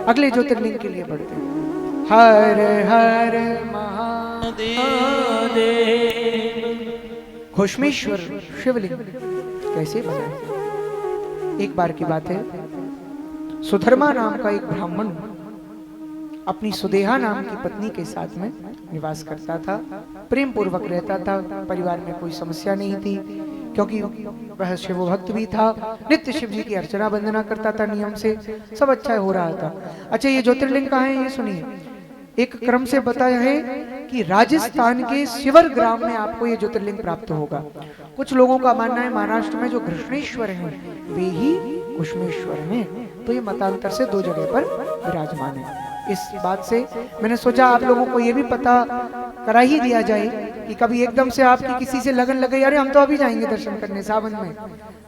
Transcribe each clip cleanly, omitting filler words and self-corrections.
अगले ज्योतिर्लिंग के लिए बढ़ते हैं। हर हर महादेव। घोषमेश्वर शिवलिंग कैसे बना? एक बार की बात है, सुधर्मा नाम का एक ब्राह्मण अपनी सुदेहा नाम की पत्नी के साथ में निवास करता था, प्रेम पूर्वक रहता था। परिवार में कोई समस्या नहीं थी, क्योंकि वह शिव भक्त भी था, नित्य शिव जी की अर्चना वंदना करता था नियम से, सब अच्छा हो रहा था। अच्छा, ये ज्योतिर्लिंग कहाँ है ये सुनिए। एक क्रम से बताया है कि राजस्थान के शिवर ग्राम में आपको ये ज्योतिर्लिंग प्राप्त होगा। कुछ लोगों का मानना है महाराष्ट्र में जो घृष्णेश्वर है वे ही घुश्मेश्वर हैं, तो ये मतांतर से दो जगह पर विराजमान है। इस बात से मैंने सोचा आप लोगों को ये भी पता करा ही दिया जाए कि कभी एकदम से आपकी किसी से लगन लगे, अरे हम तो अभी जाएंगे दर्शन करने सावन में,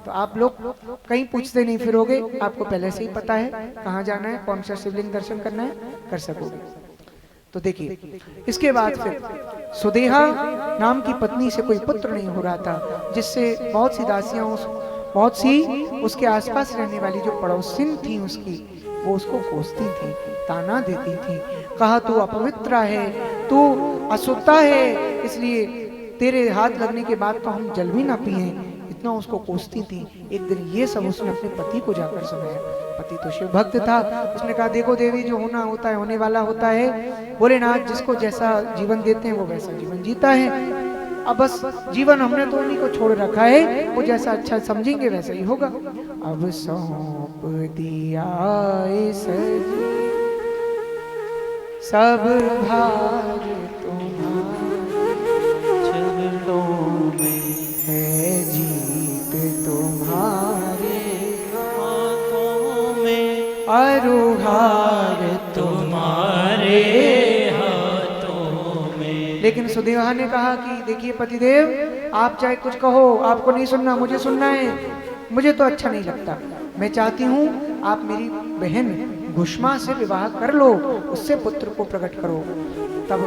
तो आप लोग कहीं पूछते नहीं फिरोगे, आपको पहले से ही पता है कहाँ जाना है, कौन सा शिवलिंग दर्शन करना है, कर सकोगे। तो देखिए, इसके बाद फिर सुदेहा नाम की पत्नी से कोई पुत्र नहीं हो रहा था, जिससे बहुत सी दासियां बहुत सी उसके आसपास रहने वाली जो पड़ोसिन थी उसकी, वो उसको कोसती थी, ताना देती थी, कहा तू अपवित्र है, तू अशुद्ध है, इसलिए तेरे हाथ लगने के बाद तो हम जल भी ना पिए, इतना उसको कोसती थी। एक दिन ये सब उसने अपने पति को जाकर सुनाया। पति तो शिव भक्त था, उसने कहा देखो देवी, जो होना होता है होने वाला होता है, भोलेनाथ जिसको जैसा जीवन देते हैं वो वैसा जीवन जीता है, अब बस जीवन हमने तो उन्हीं को छोड़ रखा है, वो जैसा अच्छा समझेंगे वैसा ही होगा। अब सौंप दिया सब भार तुम्हारे, चरणों में है जीत तुम्हारे हाथों में, अरुहार तुम्हारे हाथों में। लेकिन सुदेहा ने कहा कि देखिए पतिदेव, आप चाहे कुछ कहो, आपको नहीं सुनना, मुझे सुनना है, मुझे तो अच्छा नहीं लगता, मैं चाहती हूँ आप मेरी बहन घुष्मा से विवाह कर लो, उससे पुत्र को प्रकट करो। तब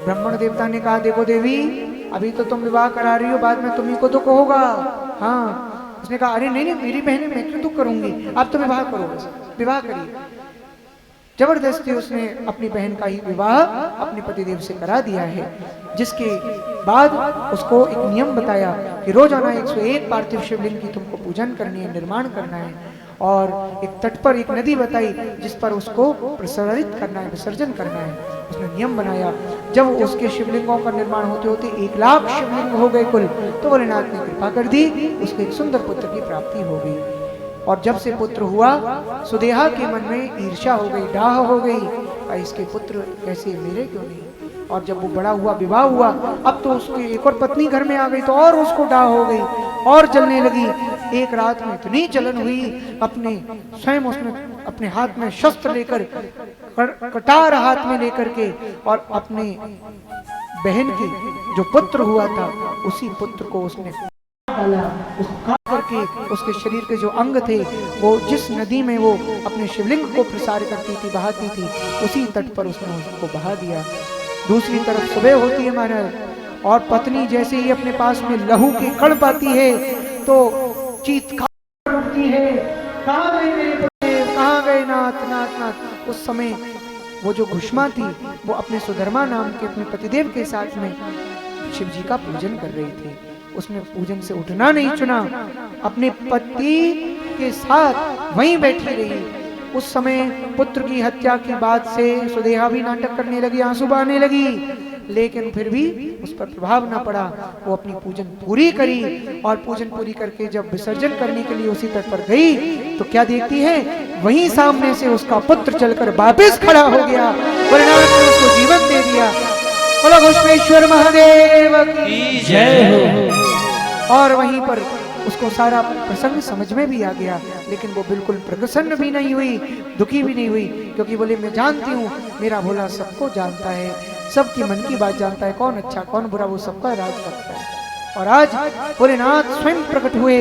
ब्राह्मण देवता ने कहा देखो देवी, अभी तो तुम विवाह करा रही हो, बाद में तुम्ही को दुख होगा। हाँ, उसने कहा अरे नहीं नहीं, मेरी बहन मैं क्यों दुख करूंगी, आप तो विवाह करो, बस विवाह करिए। जबरदस्ती उसने अपनी बहन का ही विवाह अपने पतिदेव से करा दिया है, जिसके बाद उसको एक नियम बताया कि रोजाना 101 पार्थिव शिवलिंग की तुमको पूजन करनी है, निर्माण करना है, और एक तट पर एक नदी बताई जिस पर उसको प्रसारित करना है, विसर्जन करना है। उसने नियम बनाया। जब उसके शिवलिंगों का निर्माण होते होते 1 लाख शिवलिंग हो गए कुल, तो भोलेनाथ ने कृपा कर दी, उसको एक सुंदर पुत्र की प्राप्ति हो गई। और जब से पुत्र हुआ, सुदेहा के मन में ईर्ष्या हो गई, डाह हो गई, इसके पुत्र कैसे मेरे क्यों नहीं। और जब वो बड़ा हुआ, विवाह हुआ, अब तो उसकी एक और पत्नी घर में आ गई, तो और उसको डाह हो गई और जलने लगी। एक रात में इतनी जलन हुई, अपने स्वयं उसने अपने हाथ में शस्त्र लेकर, कटार हाथ में लेकर के, और अपने बहन की जो पुत्र हुआ था उसी पुत्र को उसने करके उसके शरीर के जो अंग थे वो जिस नदी में वो अपने शिवलिंग को प्रसार करती थी, बहाती थी, उसी तट पर उसने उसको बहा दिया। दूसरी तरफ सुबह होती है महाराज, और पत्नी जैसे ही अपने पास में लहू के कण पाती है तो चीत्कार उठती है, कहाँ गए मेरे पति, कहाँ गए नाथ नाथ नाथ। उस समय वो जो घुष्मा थी वो अपने सुधर्मा नाम के अपने पतिदेव के साथ में शिव जी का पूजन कर रही थी। उसने पूजन से उठना नहीं चुना, अपने पति के साथ वहीं बैठी रही। उस समय पुत्र की हत्या की बात से सुदेहा भी नाटक करने लगी, आंसू बहाने लगी, लेकिन फिर भी उस पर प्रभाव न पड़ा। वो अपनी पूजन पूरी करी, और पूजन पूरी करके जब विसर्जन करने के लिए उसी तट पर गई तो क्या देखती है, वहीं सामने से उसका पुत्र चलकर वापस खड़ा हो गया। भोलेनाथ ने उसको जीवन दे दिया। बोलो घुश्मेश्वर महादेव की जय हो। और वहीं पर उसको सारा प्रसंग समझ में भी आ गया, लेकिन वो बिल्कुल प्रसन्न भी नहीं हुई, दुखी भी नहीं हुई, क्योंकि बोले मैं जानती हूँ मेरा भोला सबको जानता है, सबकी मन की बात जानता है, कौन अच्छा कौन बुरा वो सबका राज करता है। और आज भोलेनाथ स्वयं प्रकट हुए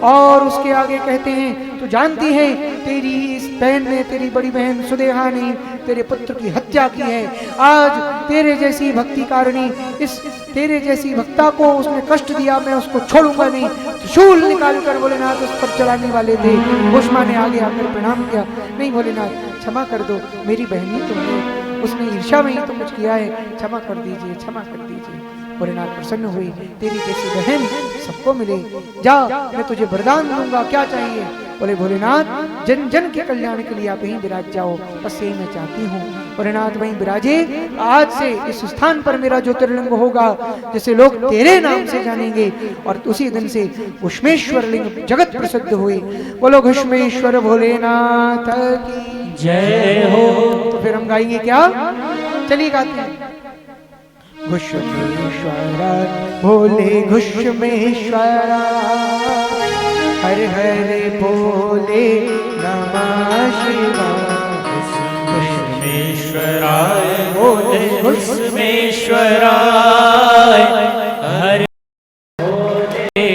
और उसके आगे कहते हैं तू जानती है तेरी इस बहन ने, तेरी बड़ी बहन सुदेहा ने तेरे पुत्र की हत्या की है। आज तेरे जैसी भक्ति कारिणी, इस तेरे जैसी भक्ता को उसने कष्ट दिया, मैं उसको छोड़ूंगा नहीं। त्रिशूल निकाल कर भोलेनाथ उस पर चलाने वाले थे। घुष्मा ने आगे आकर प्रणाम किया, नहीं भोलेनाथ क्षमा कर दो, मेरी बहनी तो है, उसने ईर्ष्या में ही तो कुछ किया है, क्षमा कर दीजिए, क्षमा कर दीजिए। भोलेनाथ प्रसन्न हुई, तेरी जैसी बहन सबको मिले, जा मैं तुझे वरदान दूंगा, क्या चाहिए? बोले भोलेनाथ जन जन के कल्याण के लिए आप यहीं विराज जाओ, बस यही मैं चाहती हूँ। भोलेनाथ वहीं विराजे, आज से इस स्थान पर मेरा ज्योतिर्लिंग होगा, जिसे लोग तेरे नाम से जानेंगे, और उसी दिन से घुश्मेश्वर लिंग जगत प्रसिद्ध हुए। बोलो घुश्मेश्वर भोलेनाथ की जय हो। तो फिर हम गाएंगे क्या? चलिए गाते हैं। घुश्मेश्वरा भोले घुश्मेश्वरा, हर हर बोले नमः शिवाय। घुश्मेश्वराय भोले घुश्मेश्वराय, हर भोले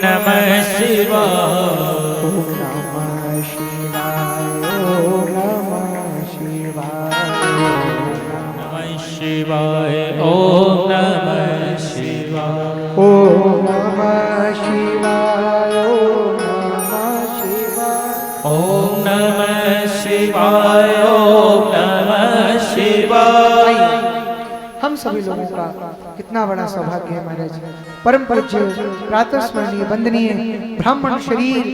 नमः शिवाय। ओम नमः शिवाय, ओम नमः शिवाय, नमः शिवाय, ओम नमः शिवाय, ओम नमः शिवाय, ओम नमः शिवाय। ओम नमः शिवाय, ओम नमः शिवाय। हम सभी लोगों का कितना बड़ा सौभाग्य है महाराज, परम पूज्य प्रातः स्मरणीय वंदनीय ब्राह्मण शरीर